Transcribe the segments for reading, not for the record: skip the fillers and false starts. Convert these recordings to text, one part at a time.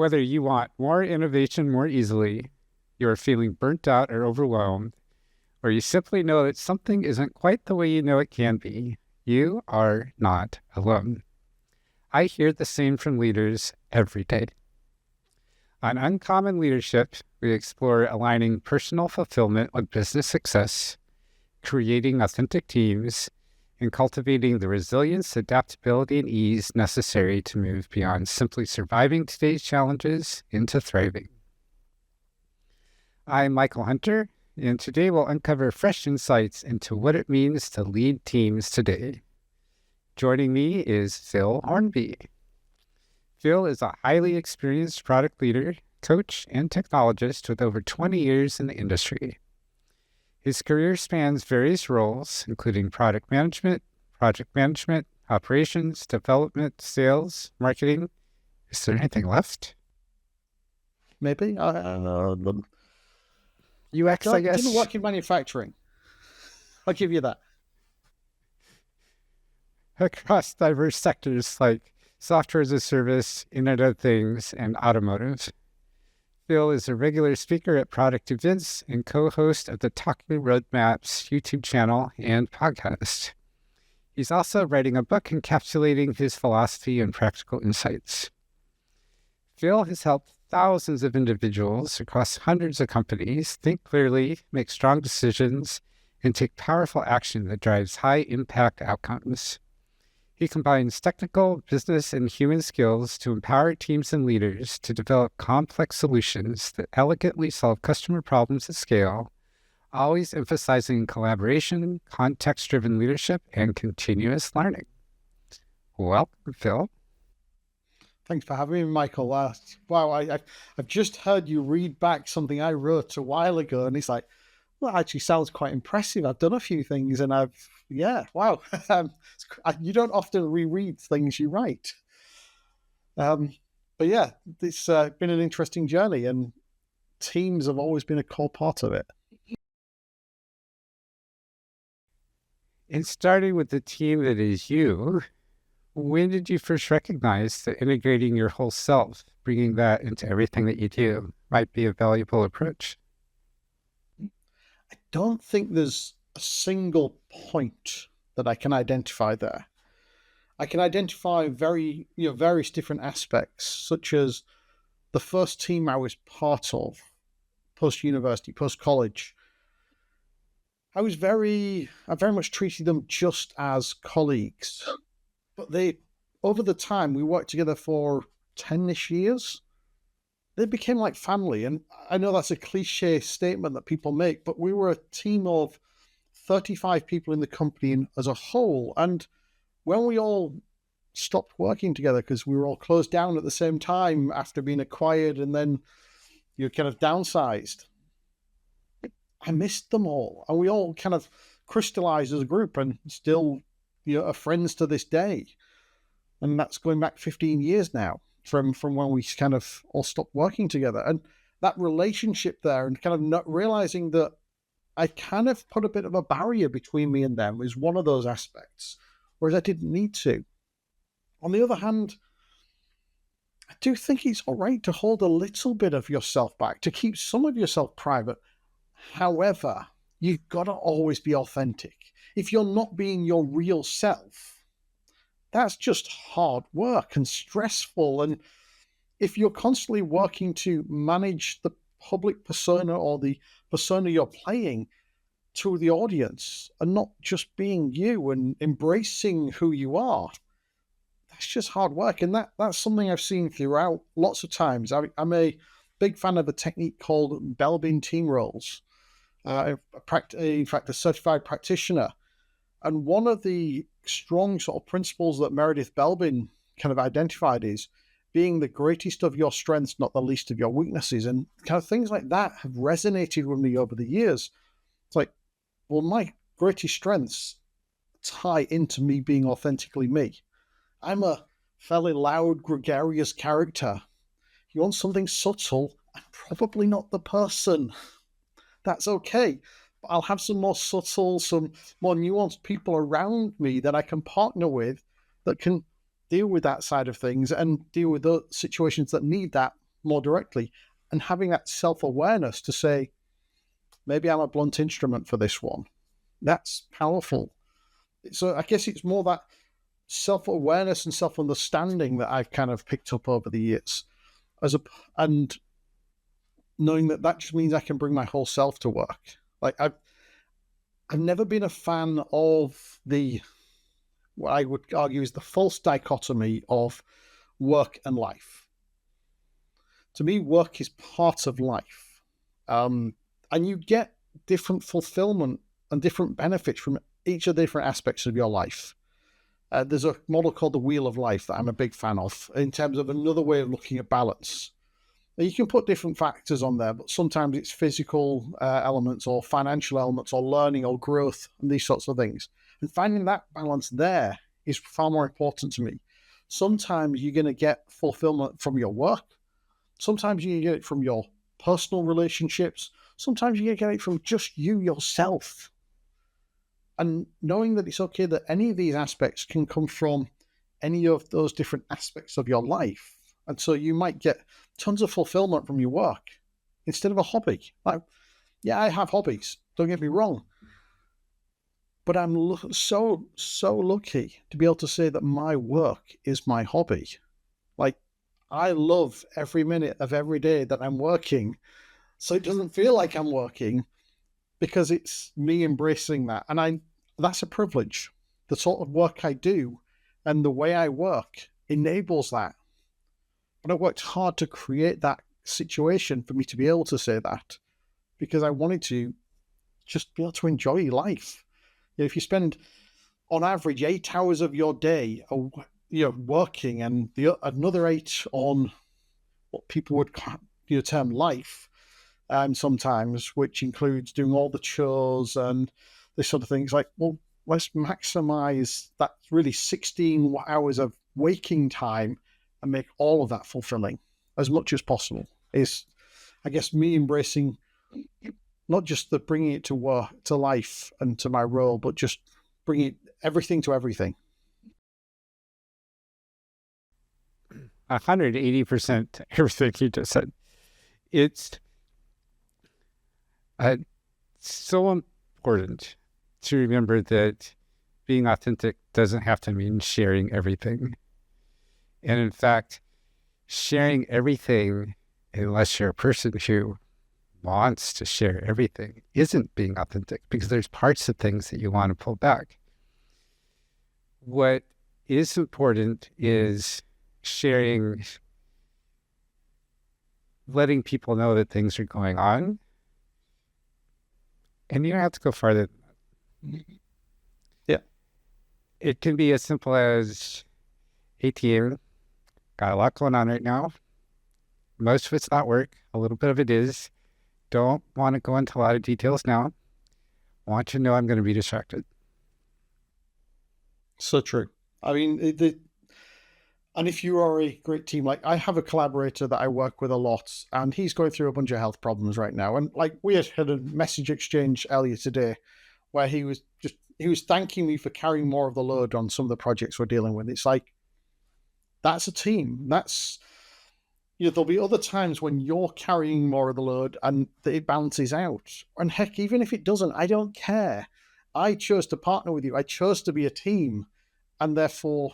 Whether you want more innovation more easily, you are feeling burnt out or overwhelmed, or you simply know that something isn't quite the way you know it can be, you are not alone. I hear the same from leaders every day. On Uncommon Leadership, we explore aligning personal fulfillment with business success, creating authentic teams, and cultivating the resilience, adaptability, and ease necessary to move beyond simply surviving today's challenges into thriving. I'm Michael Hunter, and today we'll uncover fresh insights into what it means to lead teams today. Joining me is Phil Hornby. Phil is a highly experienced product leader, coach, and technologist with over 20 years in the industry. His career spans various roles, including product management, project management, operations, development, sales, marketing. Is there anything left? Maybe. I don't know. UX, I guess. Didn't work in manufacturing. I'll give you that. Across diverse sectors like software as a service, Internet of Things, and automotive. Phil is a regular speaker at product events and co-host of the Talking Roadmaps YouTube channel and podcast. He's also writing a book encapsulating his philosophy and practical insights. Phil has helped thousands of individuals across hundreds of companies think clearly, make strong decisions, and take powerful action that drives high-impact outcomes. He combines technical, business, and human skills to empower teams and leaders to develop complex solutions that elegantly solve customer problems at scale, always emphasizing collaboration, context-driven leadership, and continuous learning. Welcome, Phil. Thanks for having me, Michael. Wow, I've just heard you read back something I wrote a while ago, and it's like, well, it actually sounds quite impressive. I've done a few things, and wow. You don't often reread things you write. But yeah, it's been an interesting journey, and teams have always been a core part of it. And starting with the team that is you, when did you first recognize that integrating your whole self, bringing that into everything that you do, might be a valuable approach? I don't think there's a single point that I can identify there. I can identify various different aspects, such as the first team I was part of, post-university, post-college. I very much treated them just as colleagues. But over the time, we worked together for 10-ish years. They became like family. And I know that's a cliche statement that people make, but we were a team of 35 people in the company as a whole. And when we all stopped working together, because we were all closed down at the same time after being acquired and then you're kind of downsized, I missed them all. And we all kind of crystallized as a group and still are friends to this day. And that's going back 15 years now from when we kind of all stopped working together. And that relationship there and kind of not realizing that I kind of put a bit of a barrier between me and them is one of those aspects, whereas I didn't need to. On the other hand, I do think it's all right to hold a little bit of yourself back, to keep some of yourself private. However, you've got to always be authentic. If you're not being your real self, that's just hard work and stressful. And if you're constantly working to manage the public persona or the persona you're playing to the audience and not just being you and embracing who you are, that's just hard work. And that's something I've seen throughout lots of times. I'm a big fan of a technique called Belbin team roles. In fact, a certified practitioner. And one of the strong sort of principles that Meredith Belbin kind of identified is being the greatest of your strengths, not the least of your weaknesses. And kind of things like that have resonated with me over the years. It's like, well, my greatest strengths tie into me being authentically me. I'm a fairly loud, gregarious character. You want something subtle, I'm probably not the person. That's okay. I'll have some more subtle, some more nuanced people around me that I can partner with that can deal with that side of things and deal with those situations that need that more directly, and having that self-awareness to say, maybe I'm a blunt instrument for this one. That's powerful. So I guess it's more that self-awareness and self-understanding that I've kind of picked up over the years, and knowing that just means I can bring my whole self to work. Like I've never been a fan of what I would argue is the false dichotomy of work and life. To me, work is part of life. And you get different fulfillment and different benefits from each of the different aspects of your life. There's a model called the Wheel of Life that I'm a big fan of in terms of another way of looking at balance. Now, you can put different factors on there, but sometimes it's physical elements or financial elements or learning or growth and these sorts of things. And finding that balance there is far more important to me. Sometimes you're going to get fulfillment from your work. Sometimes you get it from your personal relationships. Sometimes you get it from just you yourself. And knowing that it's okay that any of these aspects can come from any of those different aspects of your life. And so you might get tons of fulfillment from your work instead of a hobby. Like, yeah, I have hobbies, don't get me wrong. But I'm so lucky to be able to say that my work is my hobby. Like, I love every minute of every day that I'm working. So it doesn't feel like I'm working because it's me embracing that. And that's a privilege. The sort of work I do and the way I work enables that. But I worked hard to create that situation for me to be able to say that because I wanted to just be able to enjoy life. You know, if you spend on average 8 hours of your day, working and another 8 on what people would term life, sometimes, which includes doing all the chores and this sort of things. Like, well, let's maximize that really 16 hours of waking time and make all of that fulfilling as much as possible. Is, I guess, me embracing not just the bringing it to work, to life and to my role, but just bringing everything to everything. 180% everything you just said. It's so important to remember that being authentic doesn't have to mean sharing everything. And in fact, sharing everything, unless you're a person who wants to share everything, isn't being authentic because there's parts of things that you want to pull back. What is important is sharing, letting people know that things are going on. And you don't have to go farther than that. Yeah. It can be as simple as, hey team, got a lot going on right now. Most of it's not work. A little bit of it is. Don't want to go into a lot of details now. Want you to know I'm going to be distracted. So true. I mean, and if you are a great team, like I have a collaborator that I work with a lot, and he's going through a bunch of health problems right now. And like we had a message exchange earlier today where he was thanking me for carrying more of the load on some of the projects we're dealing with. It's like, that's a team. That's, there'll be other times when you're carrying more of the load and it balances out. And heck, even if it doesn't, I don't care. I chose to partner with you. I chose to be a team. And therefore,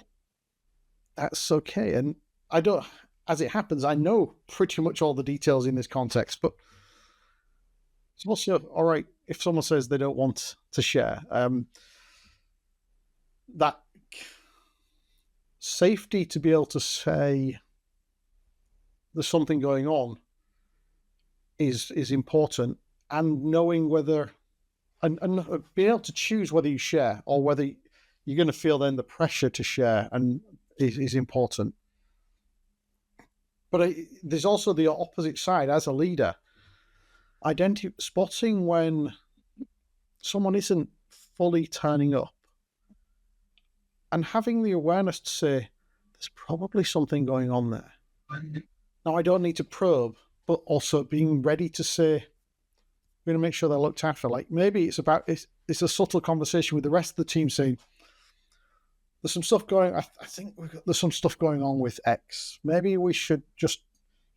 that's okay. And I don't, as it happens, I know pretty much all the details in this context, but it's also all right if someone says they don't want to share. That safety to be able to say there's something going on is important, and knowing whether and being able to choose whether you share or whether you're going to feel then the pressure to share and is important. But there's also the opposite side as a leader. Spotting when someone isn't fully turning up and having the awareness to say, there's probably something going on there. Now, I don't need to probe, but also being ready to say, we're going to make sure they're looked after. Like maybe it's a subtle conversation with the rest of the team saying, there's some stuff going, I think there's some stuff going on with X. Maybe we should just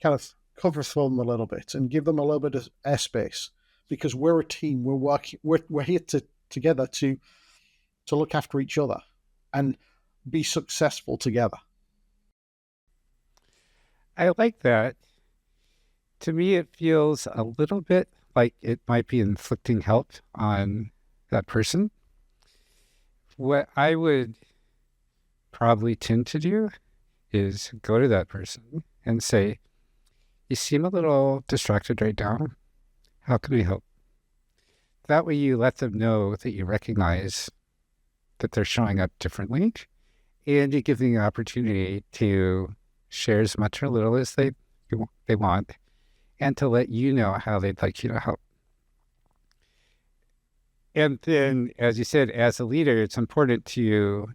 kind of cover for them a little bit and give them a little bit of airspace, because we're a team. We're working. We're here together to look after each other and be successful together. I like that. To me, it feels a little bit like it might be inflicting help on that person. What I would probably tend to do is go to that person and say, you seem a little distracted right now. How can I help? That way you let them know that you recognize that they're showing up differently, and you give them the opportunity to share as much or little as they want, and to let you know how they'd like you to help. And then, as you said, as a leader, it's important to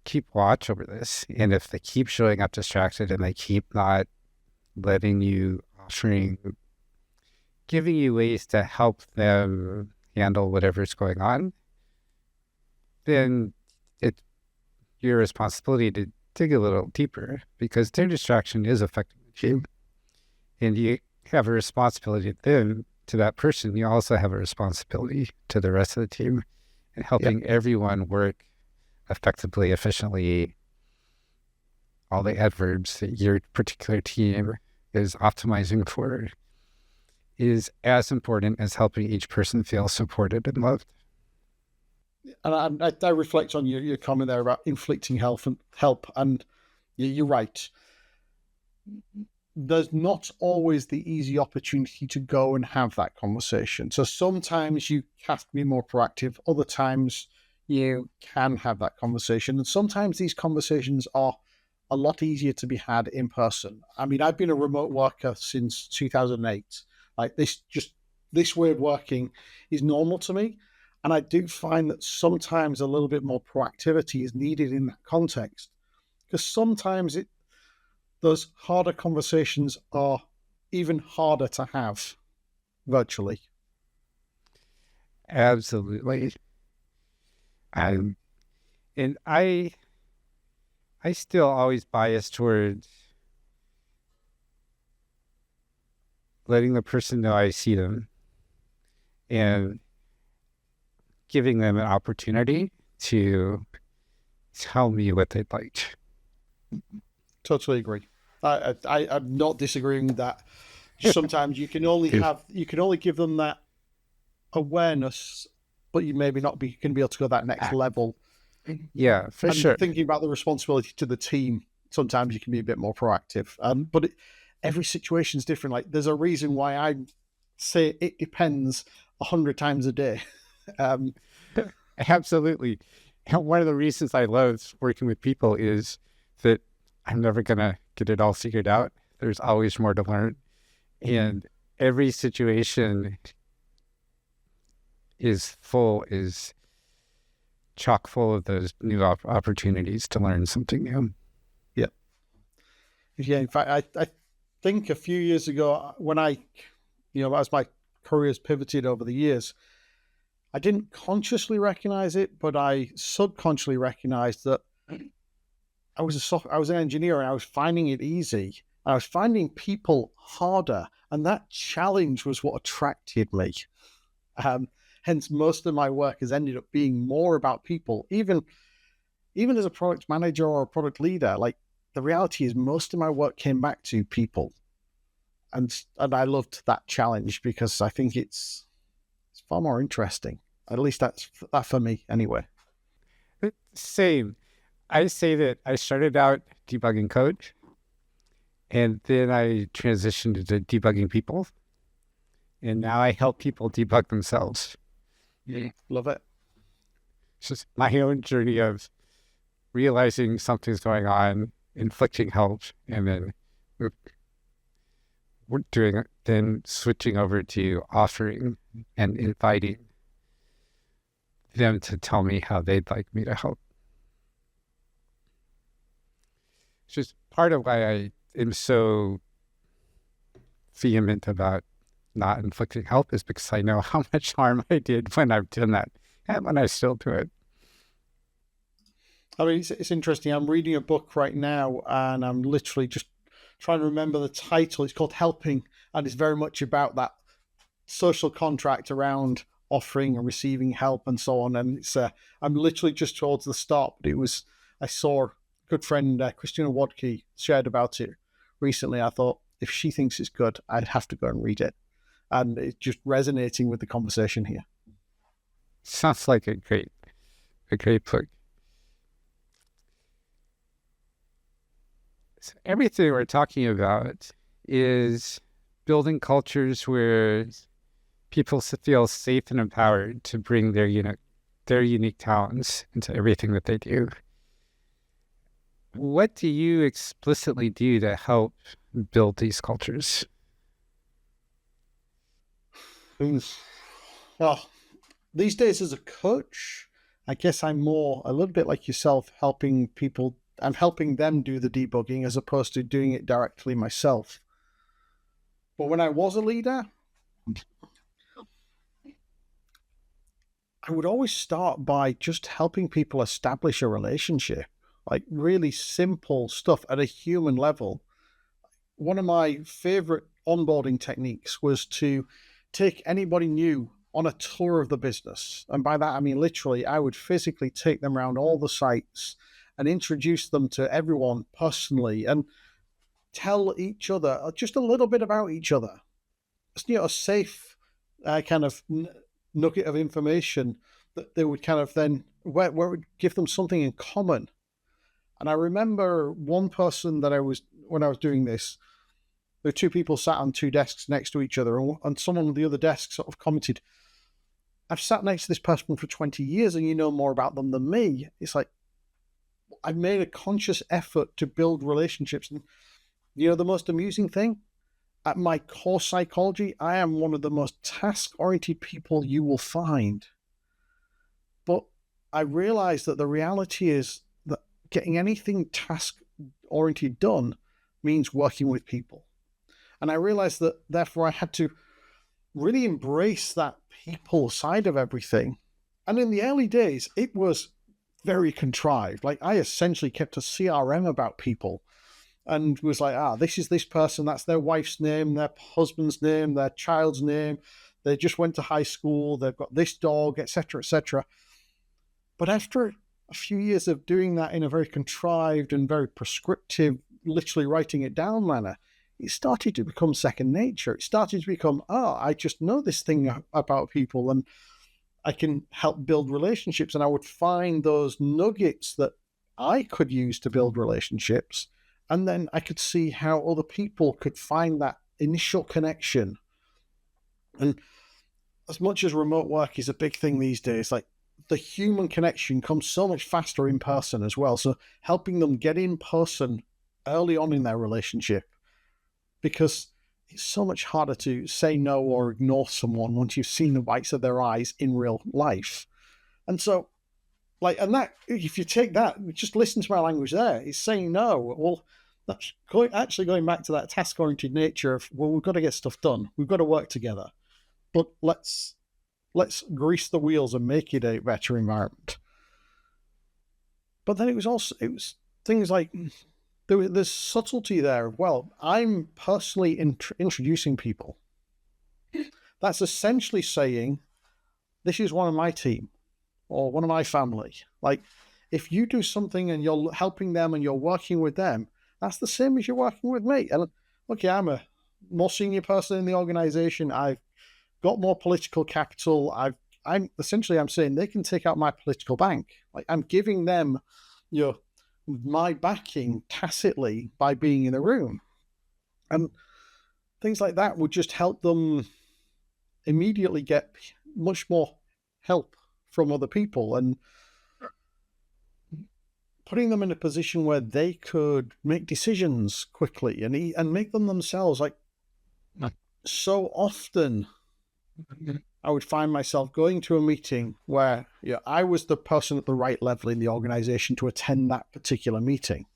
keep watch over this. And if they keep showing up distracted and they keep not letting you, giving you ways to help them handle whatever's going on, then it's your responsibility to dig a little deeper, because their distraction is affecting the team. And you have a responsibility then to that person. You also have a responsibility to the rest of the team in helping everyone work effectively, efficiently. All the adverbs that your particular team is optimizing for is as important as helping each person feel supported and loved. And I reflect on your comment there about inflicting help, and you're right. There's not always the easy opportunity to go and have that conversation. So sometimes you have to be more proactive. Other times you can have that conversation. And sometimes these conversations are a lot easier to be had in person. I mean, I've been a remote worker since 2008. Like this way of working is normal to me. And I do find that sometimes a little bit more proactivity is needed in that context, because sometimes those harder conversations are even harder to have virtually. Absolutely. And I still always bias towards letting the person know I see them and giving them an opportunity to tell me what they'd like. Totally agree. I'm not disagreeing with that. Sometimes you can only give them that awareness, but you maybe not be can be able to go that next level. Yeah, for sure. Thinking about the responsibility to the team, sometimes you can be a bit more proactive. But every situation is different. Like there's a reason why I say it depends 100 times a day. Absolutely. And one of the reasons I love working with people is that I'm never going to get it all figured out. There's always more to learn. And every situation is chock full of those new opportunities to learn something new. Yeah. Yeah. In fact, I think a few years ago when as my career's pivoted over the years, I didn't consciously recognize it, but I subconsciously recognized that I was an engineer and I was finding it easy. I was finding people harder, and that challenge was what attracted me. Hence, most of my work has ended up being more about people. Even as a product manager or a product leader, like the reality is, most of my work came back to people, and I loved that challenge because I think it's far more interesting. At least that's that for me, anyway. Same. I say that I started out debugging code, and then I transitioned into debugging people, and now I help people debug themselves. Yeah, love it. It's just my own journey of realizing something's going on, inflicting help, and then then switching over to offering and inviting them to tell me how they'd like me to help. It's just part of why I am so vehement about not inflicting help is because I know how much harm I did when I've done that and when I still do it. I mean, it's interesting. I'm reading a book right now and I'm literally just trying to remember the title. It's called Helping, and it's very much about that social contract around offering and receiving help and so on. And it's I'm literally just towards the start, but I saw a good friend Christina Wadkey shared about it recently. I thought if she thinks it's good, I'd have to go and read it, and it's just resonating with the conversation here. Sounds like a great book. So everything we're talking about is building cultures where people feel safe and empowered to bring their unique talents into everything that they do. What do you explicitly do to help build these cultures? Well, these days as a coach, I guess I'm more a little bit like yourself, helping people. I'm helping them do the debugging as opposed to doing it directly myself. But when I was a leader, I would always start by just helping people establish a relationship, like really simple stuff at a human level. One of my favorite onboarding techniques was to take anybody new on a tour of the business. And by that, I mean, literally, I would physically take them around all the sites and introduce them to everyone personally and tell each other just a little bit about each other. It's, a safe kind of nugget of information that they would kind of then, where it would give them something in common. And I remember one person when I was doing this, there were two people sat on two desks next to each other, and someone on the other desk sort of commented, I've sat next to this person for 20 years and you know more about them than me. It's like, I've made a conscious effort to build relationships. And, the most amusing thing, at my core psychology, I am one of the most task-oriented people you will find. But I realized that the reality is that getting anything task-oriented done means working with people. And I realized that, therefore, I had to really embrace that people side of everything. And in the early days, it was very contrived. Like, I essentially kept a CRM about people and was like, this is this person, that's their wife's name, their husband's name, their child's name, they just went to high school, they've got this dog, etc., etc. But after a few years of doing that in a very contrived and very prescriptive, literally writing it down manner, it started to become second nature. It started to become, I just know this thing about people and I can help build relationships. And I would find those nuggets that I could use to build relationships. And then I could see how other people could find that initial connection. And as much as remote work is a big thing these days, like, the human connection comes so much faster in person as well. So helping them get in person early on in their relationship, because it's so much harder to say no or ignore someone once you've seen the whites of their eyes in real life. And so, and that, if you take that, just listen to my language there, it's saying no. Well, that's actually going back to that task-oriented nature of, well, we've got to get stuff done. We've got to work together. But let's grease the wheels and make it a better environment. But then it was things like, there's subtlety there. Well, I'm personally introducing people. That's essentially saying, this is one of my team or one of my family. Like, if you do something and you're helping them and you're working with them, that's the same as you're working with me. And okay, I'm a more senior person in the organization. I've got more political capital. I'm saying they can take out my political bank. Like, I'm giving them, my backing tacitly by being in the room. And things like that would just help them immediately get much more help from other people and putting them in a position where they could make decisions quickly and make them themselves. Like, so often I would find myself going to a meeting where I was the person at the right level in the organization to attend that particular meeting.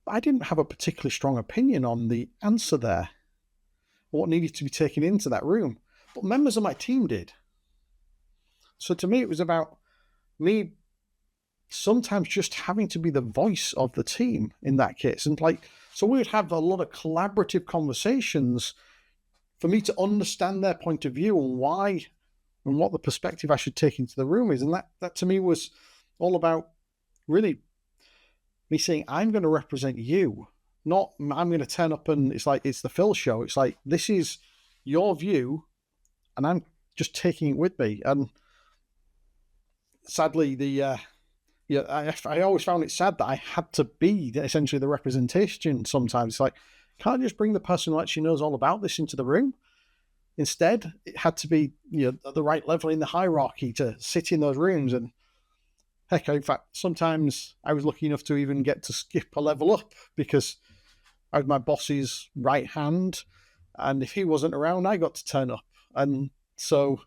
I didn't have a particularly strong opinion on the answer there, what needed to be taken into that room, but members of my team did. So to me, it was about me sometimes just having to be the voice of the team in that case. And so we would have a lot of collaborative conversations for me to understand their point of view and why and what the perspective I should take into the room is. And that to me was all about really me saying, I'm going to represent you, not I'm going to turn up and it's like, it's the Phil show. It's like, this is your view and I'm just taking it with me. And sadly, I always found it sad that I had to be essentially the representation sometimes. It's like, can't I just bring the person who actually knows all about this into the room? Instead, it had to be at the right level in the hierarchy to sit in those rooms. And heck, in fact, sometimes I was lucky enough to even get to skip a level up because I was my boss's right hand. And if he wasn't around, I got to turn up. And so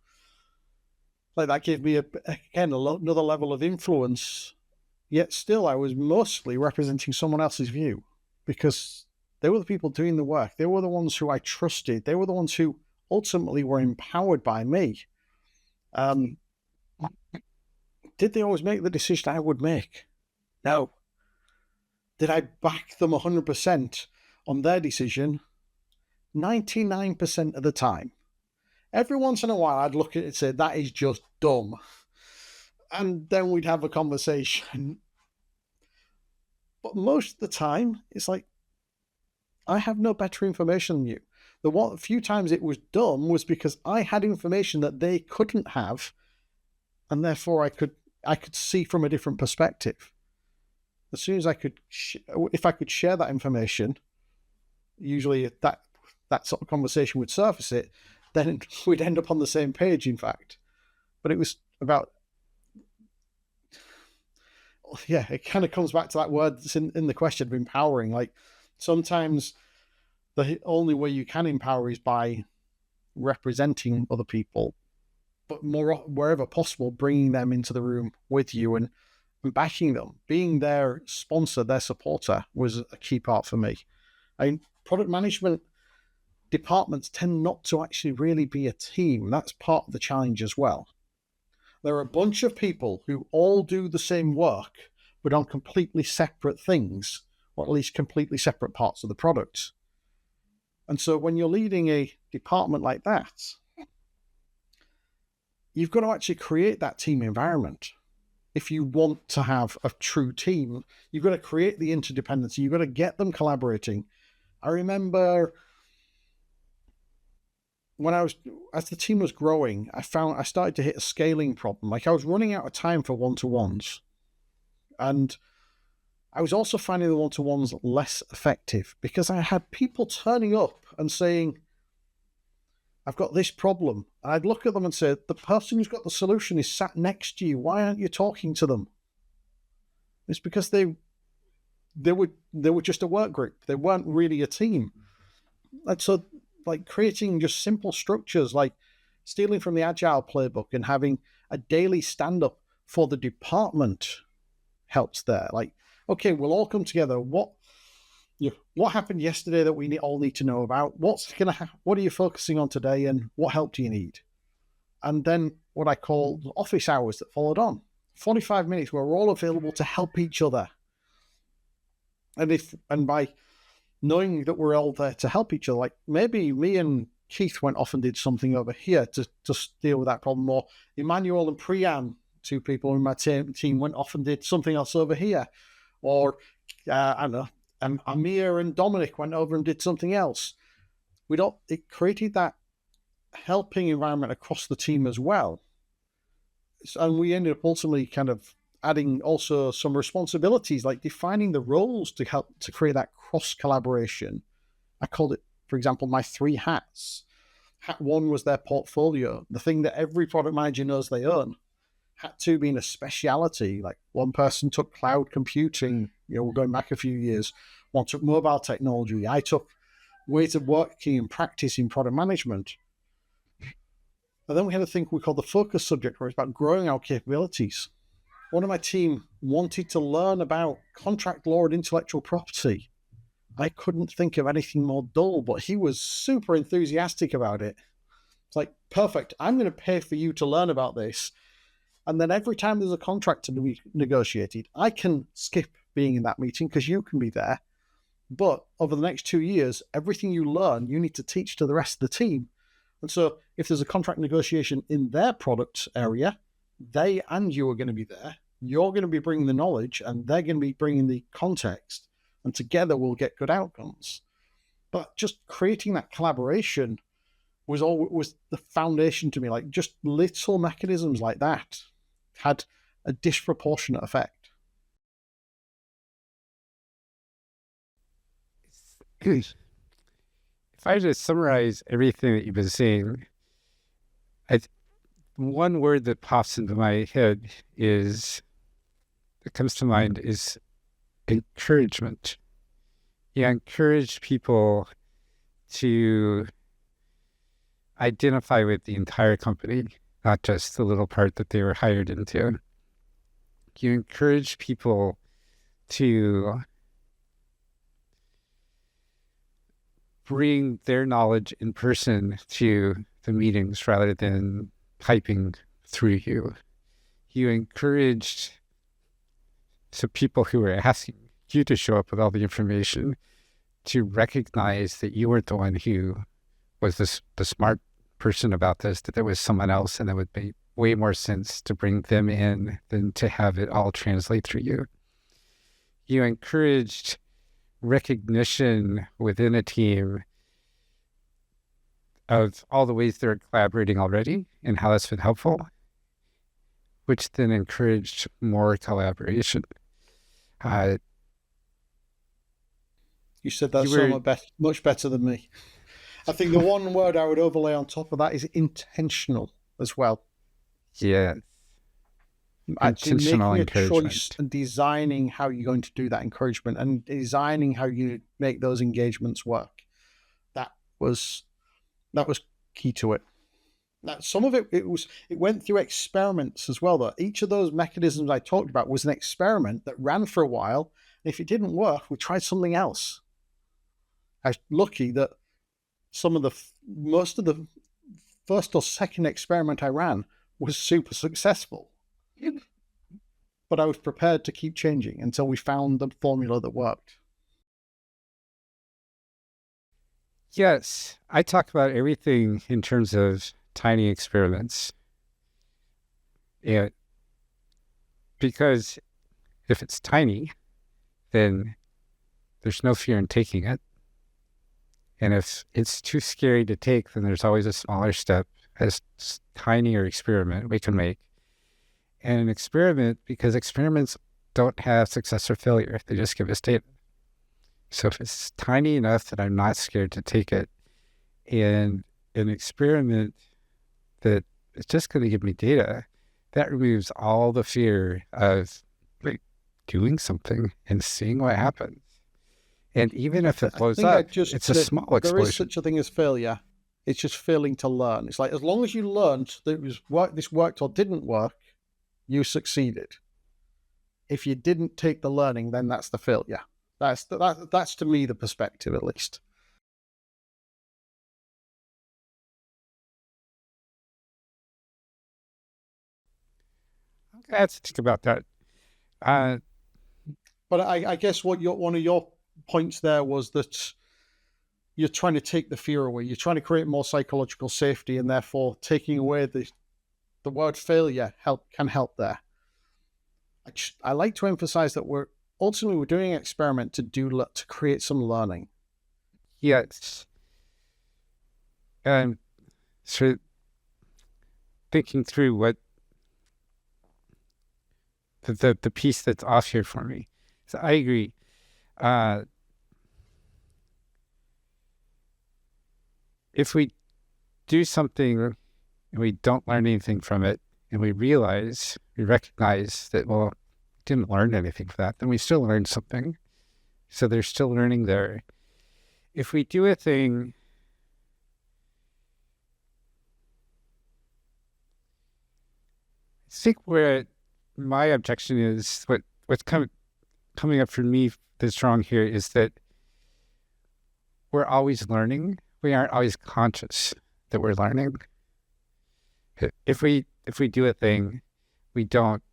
that gave me, again, another level of influence. Yet still, I was mostly representing someone else's view because they were the people doing the work. They were the ones who I trusted. They were the ones who ultimately were empowered by me. Did they always make the decision I would make? No. Did I back them 100% on their decision? 99% of the time. Every once in a while, I'd look at it and say, that is just dumb. And then we'd have a conversation. But most of the time, it's like, I have no better information than you. The few times it was dumb was because I had information that they couldn't have, and therefore I could see from a different perspective. As soon as I could, if I could share that information, usually that sort of conversation would surface it, then we'd end up on the same page, in fact. But it was about, it kind of comes back to that word that's in the question of empowering. Like, sometimes the only way you can empower is by representing other people, but more wherever possible, bringing them into the room with you and backing them. Being their sponsor, their supporter was a key part for me. Product management departments tend not to actually really be a team. That's part of the challenge as well. There are a bunch of people who all do the same work, but on completely separate things, or at least completely separate parts of the product. And so when you're leading a department like that, you've got to actually create that team environment. If you want to have a true team, you've got to create the interdependency. You've got to get them collaborating. I remember as the team was growing, I started to hit a scaling problem. Like, I was running out of time for one-to-ones. And I was also finding the one-to-ones less effective because I had people turning up and saying, I've got this problem. And I'd look at them and say, the person who's got the solution is sat next to you. Why aren't you talking to them? It's because they were just a work group. They weren't really a team. And so, like, creating just simple structures, like stealing from the Agile playbook and having a daily stand-up for the department helps there. Like, okay, we'll all come together. What happened yesterday that we all need to know about? What are you focusing on today, and what help do you need? And then what I call office hours that followed on. 45 minutes where we're all available to help each other. And by knowing that we're all there to help each other, like maybe me and Keith went off and did something over here to just deal with that problem, or Emmanuel and Priyan, two people in my team, went off and did something else over here, or I don't know, and Amir and Dominic went over and did something else. It created that helping environment across the team as well. And we ended up ultimately kind of adding also some responsibilities, like defining the roles to help to create that cross collaboration. I called it, for example, my 3 hats. Hat 1 was their portfolio, the thing that every product manager knows they own. Hat 2 being a speciality, like one person took cloud computing, we're going back a few years. One took mobile technology. I took ways of working and practice in product management. And then we had a thing we called the focus subject, where it's about growing our capabilities. One of my team wanted to learn about contract law and intellectual property. I couldn't think of anything more dull, but he was super enthusiastic about it. It's like, perfect, I'm going to pay for you to learn about this. And then every time there's a contract to be negotiated, I can skip being in that meeting because you can be there. But over the next 2 years, everything you learn, you need to teach to the rest of the team. And so if there's a contract negotiation in their product area, they and you are going to be there. You're going to be bringing the knowledge and they're going to be bringing the context. And together we'll get good outcomes. But just creating that collaboration was the foundation to me. Like just little mechanisms like that had a disproportionate effect. If I just summarize everything that you've been saying, one word that pops into my head that comes to mind is encouragement. You encourage people to identify with the entire company, not just the little part that they were hired into. You encourage people to bring their knowledge in person to the meetings rather than typing through you. You encouraged some people who were asking you to show up with all the information to recognize that you weren't the one who was the smart person about this, that there was someone else, and it would make way more sense to bring them in than to have it all translate through you. You encouraged recognition within a team of all the ways they're collaborating already and how that's been helpful, which then encouraged more collaboration. You said that so much better than me. I think the one word I would overlay on top of that is intentional as well. Yeah. Actually making a choice and designing how you're going to do that encouragement and designing how you make those engagements work. That was key to it. Now, some of it went through experiments as well, though. Each of those mechanisms I talked about was an experiment that ran for a while. And if it didn't work, we tried something else. I was lucky that most of the first or second experiment I ran was super successful. But I was prepared to keep changing until we found the formula that worked. Yes, I talk about everything in terms of tiny experiments. Yeah, because if it's tiny, then there's no fear in taking it. And if it's too scary to take, then there's always a smaller step, a tinier experiment we can make. And an experiment, because experiments don't have success or failure, they just give us data. So if it's tiny enough that I'm not scared to take it, and an experiment that is just going to give me data, that removes all the fear of doing something and seeing what happens. And even if it blows up, it's a small explosion. There is such a thing as failure. It's just failing to learn. It's like, as long as you learned that this worked or didn't work, you succeeded. If you didn't take the learning, then that's the failure. That's to me the perspective, at least. I have to think about that. But I guess one of your points there was that you're trying to take the fear away. You're trying to create more psychological safety, and therefore taking away the word failure can help there. I like to emphasize that we're doing an experiment to create some learning. Yes. And so thinking through what the piece that's off here for me. So I agree. If we do something and we don't learn anything from it, and we recognize that, well, we didn't learn anything from that, then we still learned something. So there's still learning there. If we do a thing I think where my objection is, what's coming up for me that's wrong here is that we're always learning. We aren't always conscious that we're learning. If we do a thing, we don't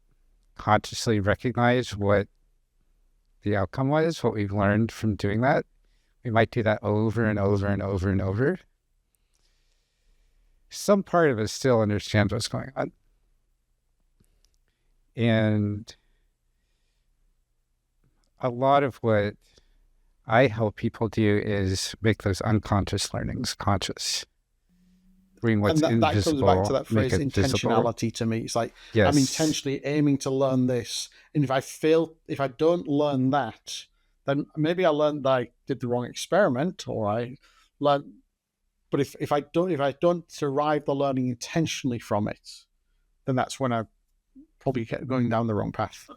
consciously recognize what the outcome was, what we've learned from doing that. We might do that over and over and over and over. Some part of us still understands what's going on. And a lot of what I help people do is make those unconscious learnings conscious. Bring what's and that invisible, comes back to that phrase make it intentionality visible. to me. It's like, Yes. I'm intentionally aiming to learn this. And if I don't learn that, then maybe I learned that I did the wrong experiment, or I learned. But if I don't derive the learning intentionally from it, then that's when I probably kept going down the wrong path.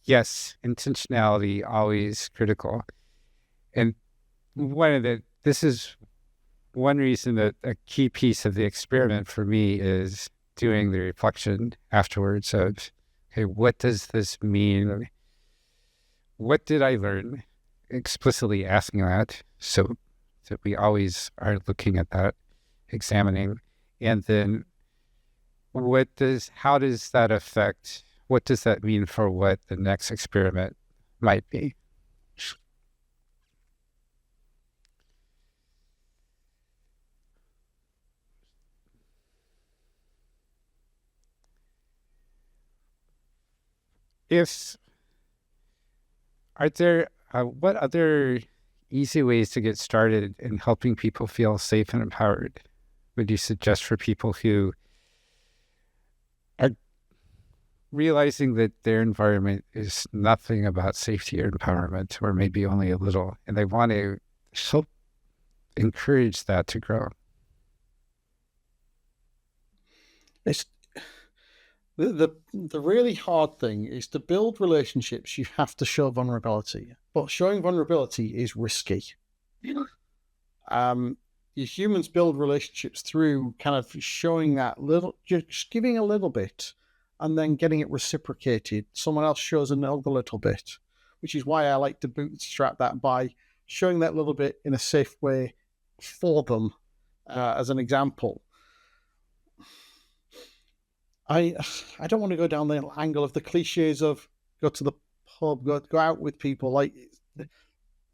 Yes, intentionality always critical. And this is one reason that a key piece of the experiment for me is doing the reflection afterwards of, okay, what does this mean? What did I learn? Explicitly asking that, so that we always are looking at that, examining, and then how does that affect, what does that mean for what the next experiment might be? What other easy ways to get started in helping people feel safe and empowered would you suggest for people who are realizing that their environment is nothing about safety or empowerment, or maybe only a little, and they want to help encourage that to grow? It's the really hard thing is to build relationships. You have to show vulnerability, but showing vulnerability is risky. You humans build relationships through kind of showing that little, just giving a little bit, and then getting it reciprocated. Someone else shows another little bit, which is why I like to bootstrap that by showing that little bit in a safe way for them, as an example. I don't want to go down the angle of the cliches of go to the pub, go out with people. Like,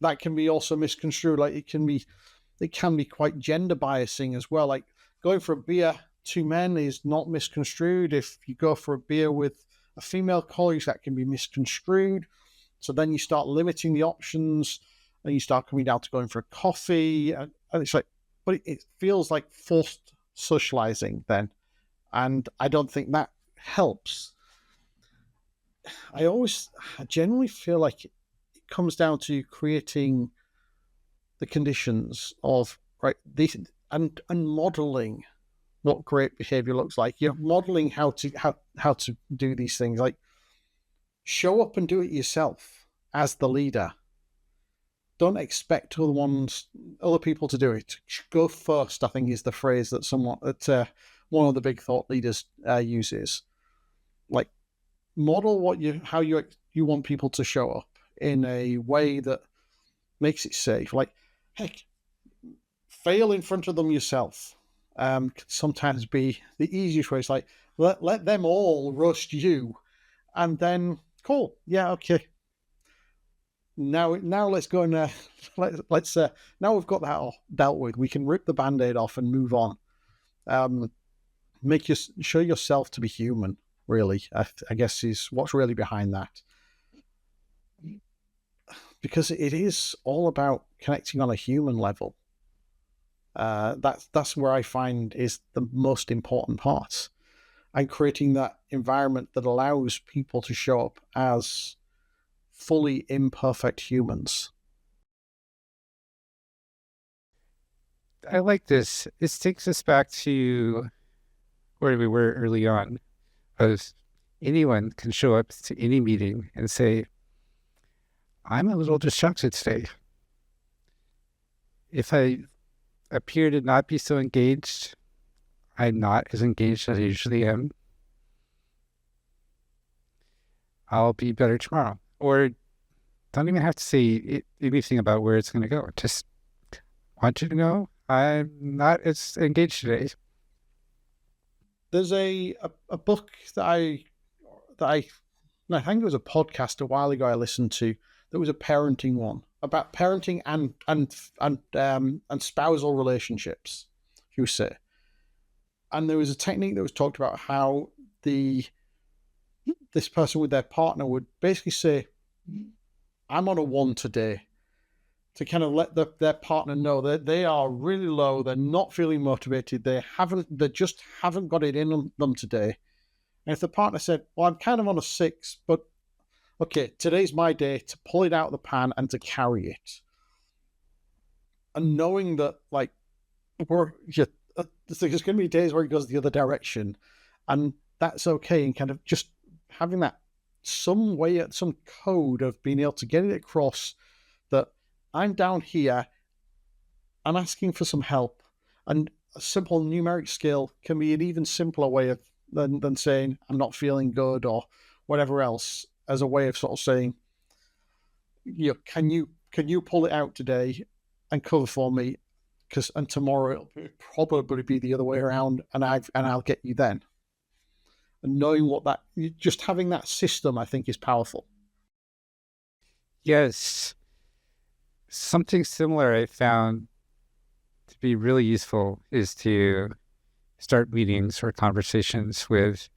that can be also misconstrued. Like, it can be quite gender biasing as well. Like, going for a beer, two men, is not misconstrued. If you go for a beer with a female colleague, that can be misconstrued. So then you start limiting the options, and you start coming down to going for a coffee, and it's like, but it feels like forced socializing then. And I don't think that helps. I generally feel like it comes down to creating the conditions of these, and modeling what great behavior looks like. You're modeling how to do these things. Like, show up and do it yourself as the leader. Don't expect other people to do it. Go first, I think, is the phrase that one of the big thought leaders uses. Like, model how you want people to show up in a way that makes it safe. Like, heck, fail in front of them yourself. Can sometimes be the easiest way. It's like, let them all roast you, and then cool, yeah, okay. Now let's go and let's now we've got that all dealt with, we can rip the band-aid off and move on. Show yourself to be human, really, I guess, is what's really behind that. Because it is all about connecting on a human level. That's where I find is the most important part. And creating that environment that allows people to show up as fully imperfect humans. I like this. This takes us back to where we were early on. Because anyone can show up to any meeting and say, I'm a little distracted today. If I appear to not be so engaged, I'm not as engaged as I usually am. I'll be better tomorrow. Or don't even have to say anything about where it's going to go. Just want you to know I'm not as engaged today. There's a book that I that I think it was a podcast a while ago I listened to. There was a parenting one about parenting and spousal relationships, you say. And there was a technique that was talked about how this person with their partner would basically say, I'm on a 1 today, to kind of let their partner know that they are really low, they're not feeling motivated, they just haven't got it in them today. And if the partner said, well, I'm kind of on a 6, but okay, today's my day to pull it out of the pan and to carry it. And knowing that, like, there's going to be days where it goes the other direction, and that's okay, and kind of just having that some code of being able to get it across that I'm down here, I'm asking for some help, and a simple numeric scale can be an even simpler way than saying I'm not feeling good or whatever else, as a way of sort of saying, can you pull it out today and cover for me, and tomorrow it'll probably be the other way around, and I'll get you then. And knowing just having that system, I think, is powerful. Yes. Something similar I found to be really useful is to start meetings or conversations with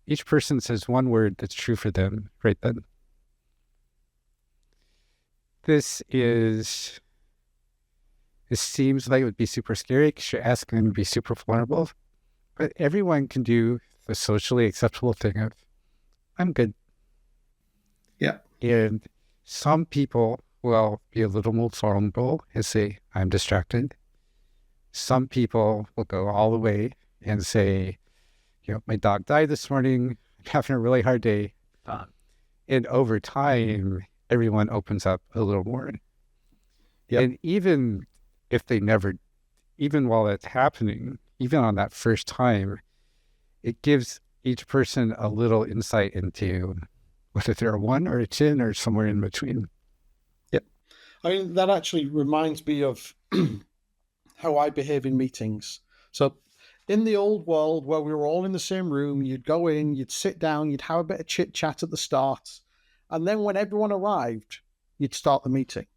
each person says one word that's true for them right then. This seems like it would be super scary because you're asking them to be super vulnerable, but everyone can do the socially acceptable thing of, I'm good. Yeah. And some people will be a little more vulnerable and say, I'm distracted. Some people will go all the way and say, my dog died this morning. I'm having a really hard day. And over time, everyone opens up a little more. Yep. And even if even while that's happening, even on that first time, it gives each person a little insight into whether they're a 1 or a 10 or somewhere in between. Yep. I mean, that actually reminds me of how I behave in meetings. So in the old world where we were all in the same room, you'd go in, you'd sit down, you'd have a bit of chit chat at the start. And then when everyone arrived, you'd start the meeting.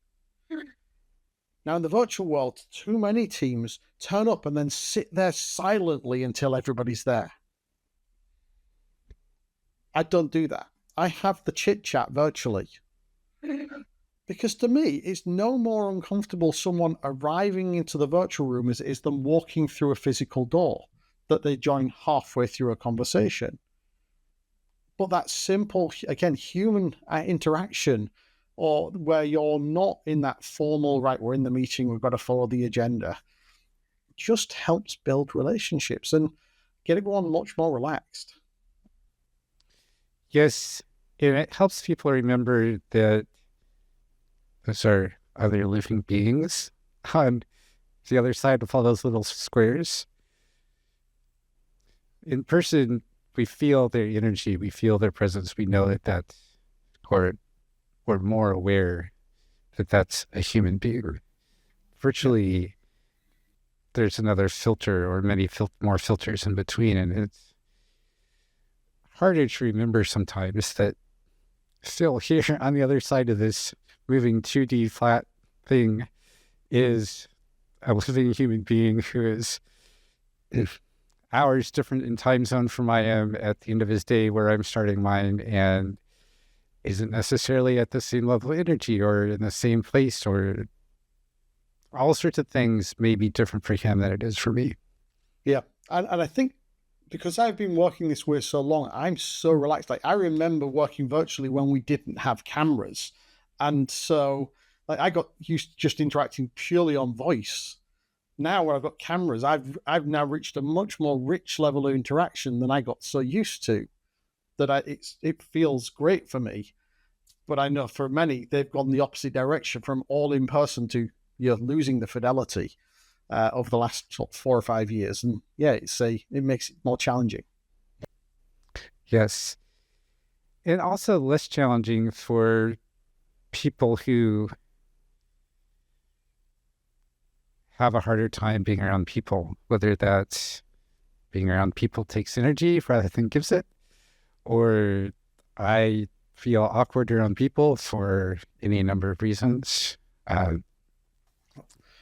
Now, in the virtual world, too many teams turn up and then sit there silently until everybody's there. I don't do that. I have the chit chat virtually. Because to me, it's no more uncomfortable someone arriving into the virtual room as it is them walking through a physical door that they join halfway through a conversation. But that simple, again, human interaction, or where you're not in that formal, right, we're in the meeting, we've got to follow the agenda, just helps build relationships and get everyone much more relaxed. Yes, and it helps people remember that those are other living beings on the other side of all those little squares. In person, we feel their energy, we feel their presence, we know that we're more aware that that's a human being. Virtually, there's another filter or many more filters in between, and it's harder to remember sometimes that still here on the other side of this moving 2D flat thing is a living human being who is hours different in time zone from I am at the end of his day where I'm starting mine, and isn't necessarily at the same level of energy or in the same place, or all sorts of things may be different for him than it is for me. Yeah. And I think because I've been working this way so long, I'm so relaxed. Like, I remember working virtually when we didn't have cameras. And so I got used to just interacting purely on voice. Now where I've got cameras, I've now reached a much more rich level of interaction than I got so used to, that it feels great for me. But I know for many, they've gone the opposite direction from all in person to losing the fidelity over the last 4 or 5 years. And yeah, it makes it more challenging. Yes. And also less challenging for people who have a harder time being around people, whether that's being around people takes energy rather than gives it, or I feel awkward around people for any number of reasons,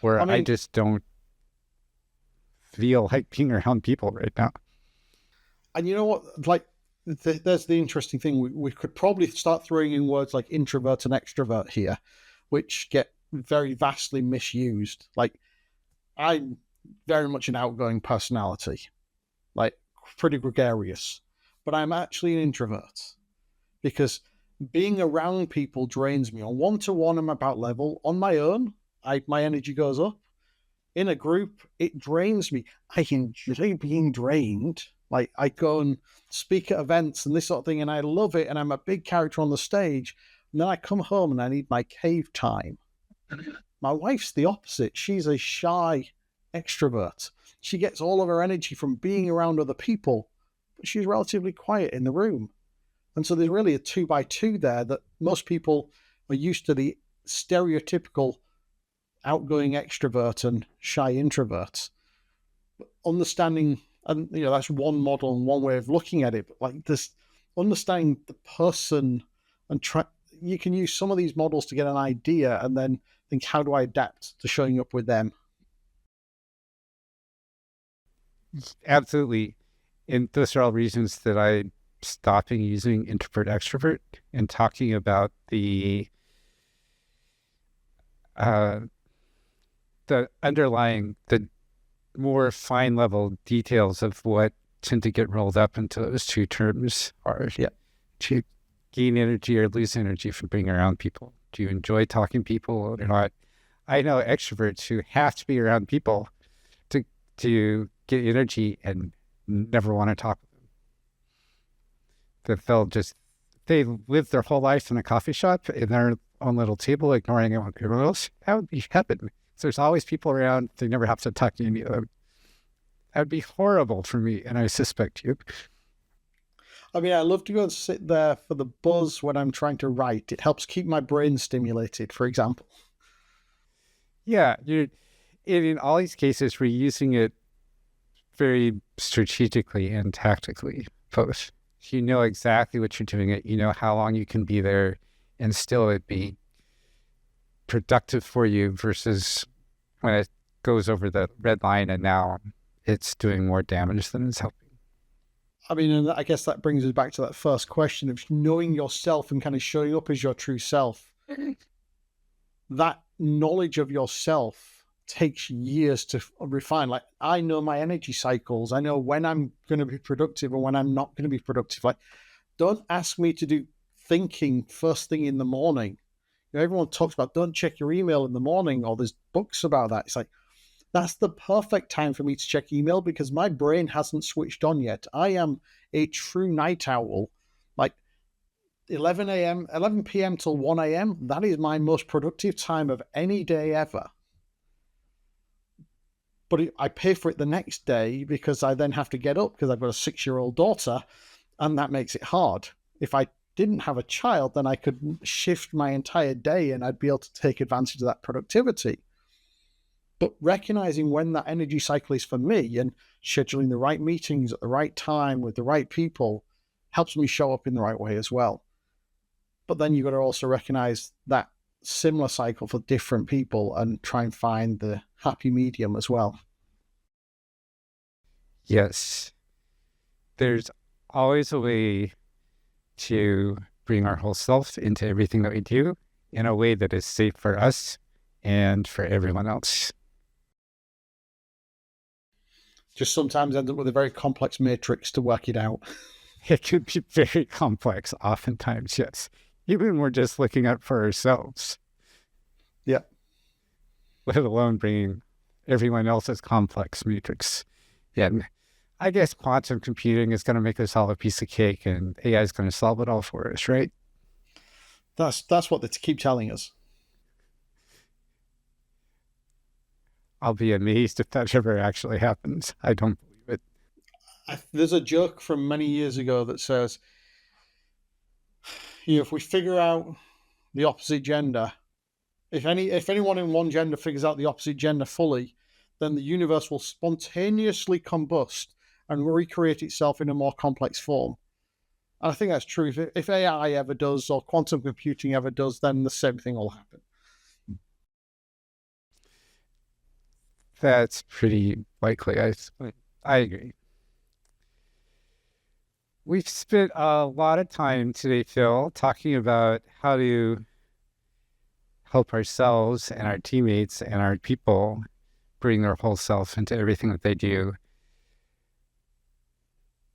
or I I mean, just don't feel like being around people right now. and you know what? Like, there's the interesting thing. We could probably start throwing in words like introvert and extrovert here, which get very vastly misused. Like, I'm very much an outgoing personality, like pretty gregarious, but I'm actually an introvert because being around people drains me. On one-to-one, I'm about level. On my own, my energy goes up. In a group, it drains me. I enjoy being drained. Like, I go and speak at events and this sort of thing, and I love it, and I'm a big character on the stage. And then I come home and I need my cave time. My wife's the opposite. She's a shy extrovert. She gets all of her energy from being around other people, but she's relatively quiet in the room. And so there's really a 2x2 there that most people are used to the stereotypical outgoing extrovert and shy introvert. Understanding, and that's one model and one way of looking at it, but like this, understanding the person and try, you can use some of these models to get an idea and then think, how do I adapt to showing up with them? Absolutely. And those are all reasons that I stopping using introvert extrovert and talking about uh, the underlying, the more fine level details of what tend to get rolled up into those two terms are to gain energy or lose energy from being around people. Do you enjoy talking to people or not? I know extroverts who have to be around people to get energy and never want to talk with them. That they live their whole life in a coffee shop in their own little table, ignoring everyone else. That would be heaven. So there's always people around. They never have to talk to any of them. That would be horrible for me, and I suspect you. I mean, I love to go and sit there for the buzz when I'm trying to write. It helps keep my brain stimulated, for example. Yeah, in all these cases, we're using it very strategically and tactically, both. You know exactly what you're doing it. You know how long you can be there and still it be productive for you versus when it goes over the red line and now it's doing more damage than it's helping. I mean, and I guess that brings us back to that first question of knowing yourself and kind of showing up as your true self. That knowledge of yourself takes years to refine. Like, I know my energy cycles. I know when I'm going to be productive and when I'm not going to be productive. Like, don't ask me to do thinking first thing in the morning. Everyone talks about don't check your email in the morning, or there's books about that. It's like, that's the perfect time for me to check email because my brain hasn't switched on yet. I am a true night owl. Like, 11 a.m., 11 p.m. till 1 a.m., that is my most productive time of any day ever. But I pay for it the next day because I then have to get up because I've got a 6-year-old daughter, and that makes it hard. If I didn't have a child, then I could shift my entire day and I'd be able to take advantage of that productivity. But recognizing when that energy cycle is for me and scheduling the right meetings at the right time with the right people helps me show up in the right way as well. But then you've got to also recognize that similar cycle for different people and try and find the happy medium as well. Yes. There's always a way to bring our whole self into everything that we do in a way that is safe for us and for everyone else. Just sometimes end up with a very complex matrix to work it out. It could be very complex, oftentimes, yes. Even when we're just looking out for ourselves. Yeah. Let alone bringing everyone else's complex matrix in. I guess quantum computing is going to make us all a piece of cake and AI is going to solve it all for us, right? That's what they keep telling us. I'll be amazed if that ever actually happens. I don't believe it. There's a joke from many years ago that says, if we figure out the opposite gender, if anyone in one gender figures out the opposite gender fully, then the universe will spontaneously combust and recreate itself in a more complex form. And I think that's true. If AI ever does, or quantum computing ever does, then the same thing will happen. That's pretty likely. I agree. We've spent a lot of time today, Phil, talking about how to help ourselves and our teammates and our people bring their whole self into everything that they do.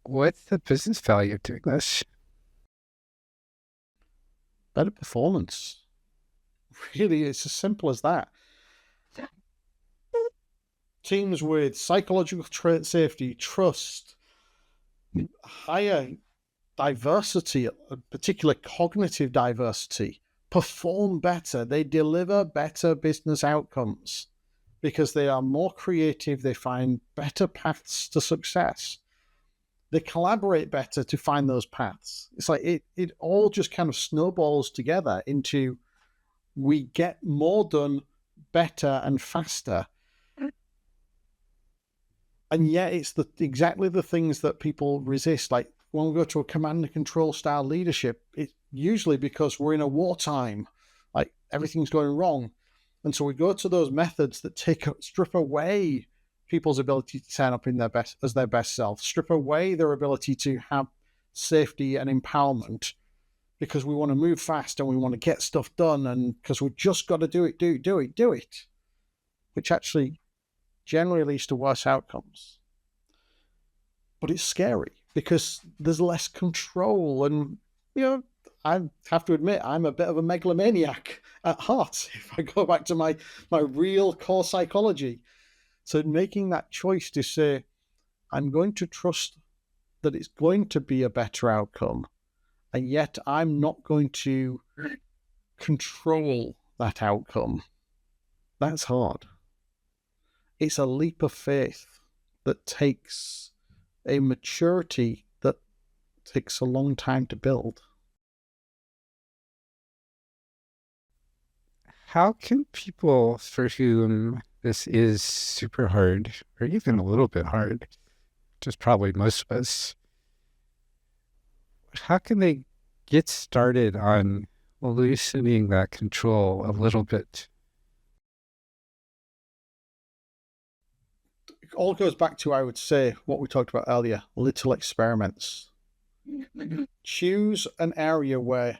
What's the business value of doing this? Better performance. Really, it's as simple as that. Teams with psychological safety, trust, higher diversity, particular cognitive diversity, perform better. They deliver better business outcomes because they are more creative. They find better paths to success. They collaborate better to find those paths. It's like it all just kind of snowballs together into we get more done better and faster. And yet it's exactly the things that people resist. Like when we go to a command and control style leadership, it's usually because we're in a wartime, like everything's going wrong. And so we go to those methods that strip away people's ability to turn up in their best self, strip away their ability to have safety and empowerment, because we want to move fast and we want to get stuff done, and because we've just got to do it, which actually generally leads to worse outcomes. But it's scary because there's less control. And, I have to admit, I'm a bit of a megalomaniac at heart, if I go back to my real core psychology. So making that choice to say, I'm going to trust that it's going to be a better outcome, and yet I'm not going to control that outcome, that's hard. It's a leap of faith that takes a maturity that takes a long time to build. How can people for whom this is super hard, or even a little bit hard, which is probably most of us, how can they get started on loosening that control a little bit? It all goes back to, I would say, what we talked about earlier, little experiments. Choose an area where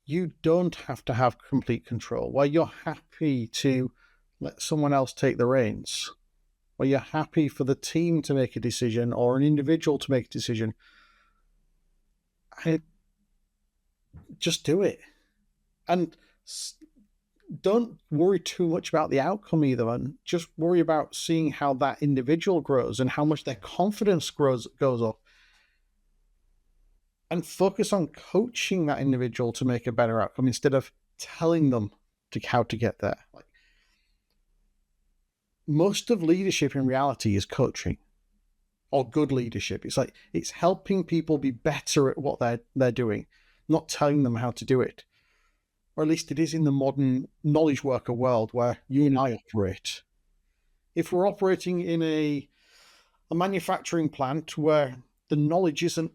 you don't have to have complete control, where you're happy to let someone else take the reins, where you're happy for the team to make a decision or an individual to make a decision. Just do it. And don't worry too much about the outcome either, and just worry about seeing how that individual grows and how much their confidence goes up. And focus on coaching that individual to make a better outcome instead of telling them how to get there. Like, most of leadership in reality is coaching, or good leadership. It's like it's helping people be better at what they're doing, not telling them how to do it. Or at least it is in the modern knowledge worker world where you and I operate. If we're operating in a manufacturing plant where the knowledge isn't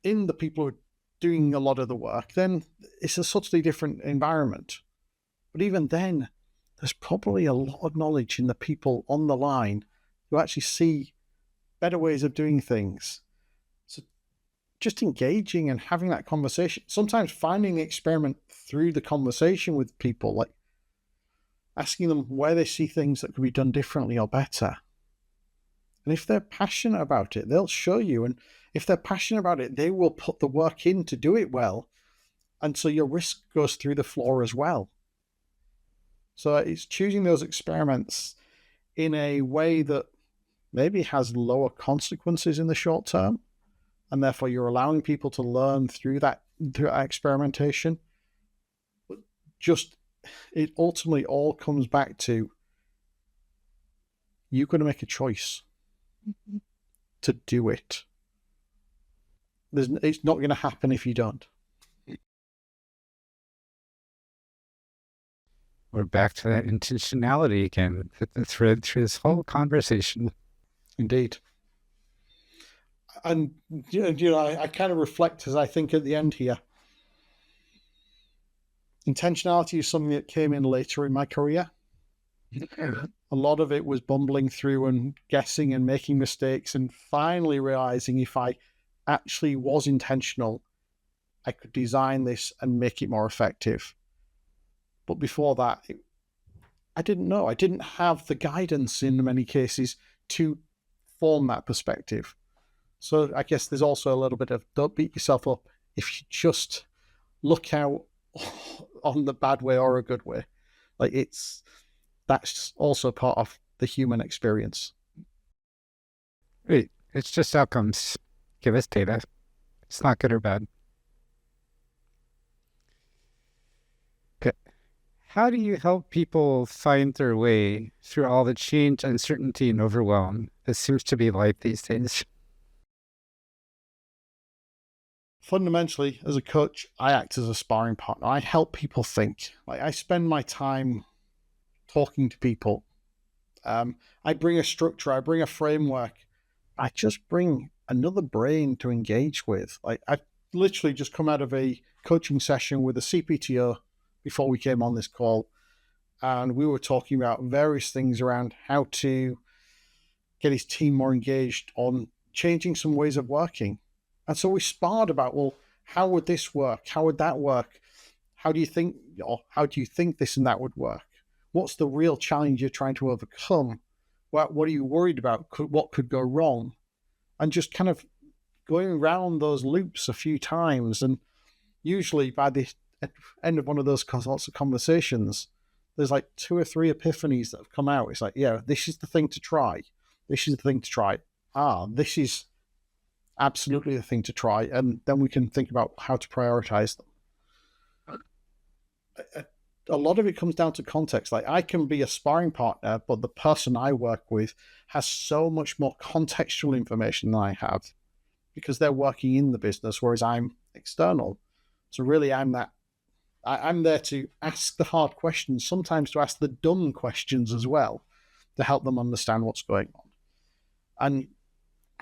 in the people who are doing a lot of the work, then it's a subtly different environment. But even then, there's probably a lot of knowledge in the people on the line who actually see better ways of doing things. So just engaging and having that conversation, sometimes finding the experiment through the conversation with people, like asking them where they see things that could be done differently or better. And if they're passionate about it, they'll show you. And if they're passionate about it, they will put the work in to do it well. And so your risk goes through the floor as well. So it's choosing those experiments in a way that maybe has lower consequences in the short term. And therefore you're allowing people to learn through that experimentation. But just, it ultimately all comes back to you're going to make a choice to do it. It's not going to happen if you don't. We're back to that intentionality again, the thread through this whole conversation. Indeed. And I kind of reflect as I think at the end here. Intentionality is something that came in later in my career. A lot of it was bumbling through and guessing and making mistakes, and finally realizing if I actually was intentional, I could design this and make it more effective. But before that, I didn't know. I didn't have the guidance in many cases to form that perspective. So I guess there's also a little bit of don't beat yourself up if you just look out on the bad way or a good way. Like that's also part of the human experience. Wait, it's just outcomes. Give us data. It's not good or bad. Okay. How do you help people find their way through all the change, uncertainty, and overwhelm that seems to be life these days? Fundamentally, as a coach, I act as a sparring partner. I help people think. Like I spend my time talking to people. I bring a structure. I bring a framework. I just bring another brain to engage with. Like I've literally just come out of a coaching session with a CPTO before we came on this call, and we were talking about various things around how to get his team more engaged on changing some ways of working. And so we sparred about, well, how would this work? How would that work? How do you think, or how do you think this and that would work? What's the real challenge you're trying to overcome? What are you worried about? What could go wrong? And just kind of going around those loops a few times. And usually by the end of one of those lots of conversations, there's like 2 or 3 epiphanies that have come out. It's like, yeah, this is the thing to try. This is the thing to try. This is absolutely the thing to try. And then we can think about how to prioritize them. A lot of it comes down to context. Like I can be a sparring partner, but the person I work with has so much more contextual information than I have because they're working in the business, whereas I'm external. So really I'm there to ask the hard questions, sometimes to ask the dumb questions as well, to help them understand what's going on. And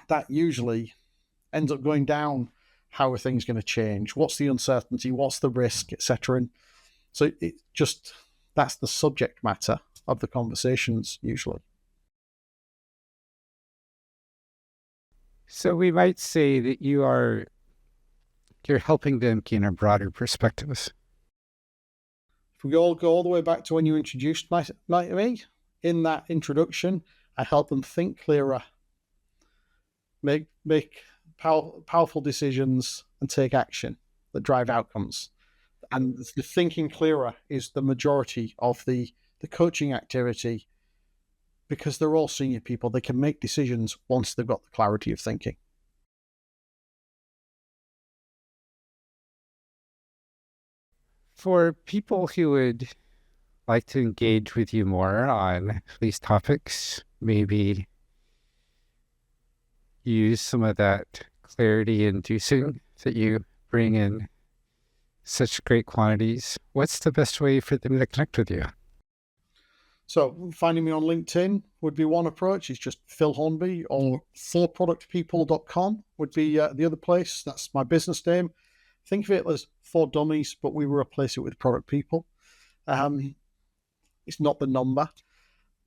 that usually ends up going down, how are things going to change? What's the uncertainty? What's the risk, etc. And so that's the subject matter of the conversations usually. So we might say that you're helping them gain a broader perspective. If we all go all the way back to when you introduced me, in that introduction, I help them think clearer, make powerful decisions, and take action that drive outcomes. And the thinking clearer is the majority of the coaching activity because they're all senior people. They can make decisions once they've got the clarity of thinking. For people who would like to engage with you more on these topics, maybe use some of that clarity inducing that you bring in such great quantities, what's the best way for them to connect with you? So finding me on LinkedIn would be one approach. It's just Phil Hornby, or forproductpeople.com would be the other place. That's my business name. Think of it as for dummies, but we will replace it with product people. It's not the number.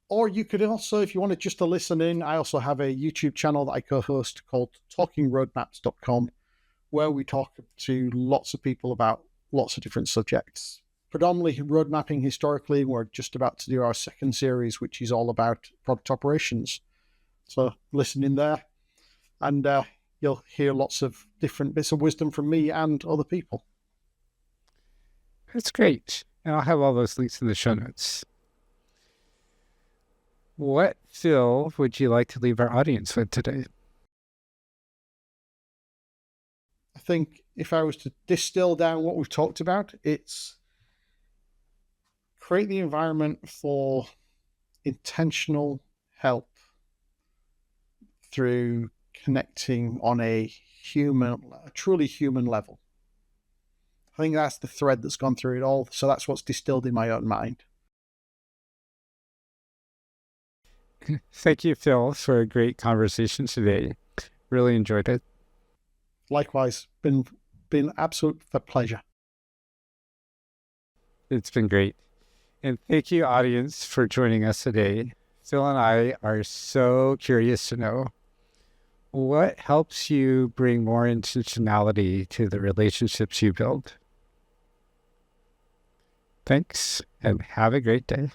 Or you could also, if you wanted just to listen in, I also have a YouTube channel that I co-host called talkingroadmaps.com, where we talk to lots of people about lots of different subjects. Predominantly road mapping historically. We're just about to do our second series, which is all about product operations. So listen in there, and you'll hear lots of different bits of wisdom from me and other people. That's great. And I'll have all those links in the show notes. What, Phil, would you like to leave our audience with today? I think if I was to distill down what we've talked about, it's create the environment for intentional help through connecting on a truly human level. I think that's the thread that's gone through it all. So that's what's distilled in my own mind. Thank you, Phil, for a great conversation today. Really enjoyed it. Likewise, been absolute pleasure. It's been great. And thank you, audience, for joining us today. Phil and I are so curious to know what helps you bring more intentionality to the relationships you build. Thanks, and have a great day.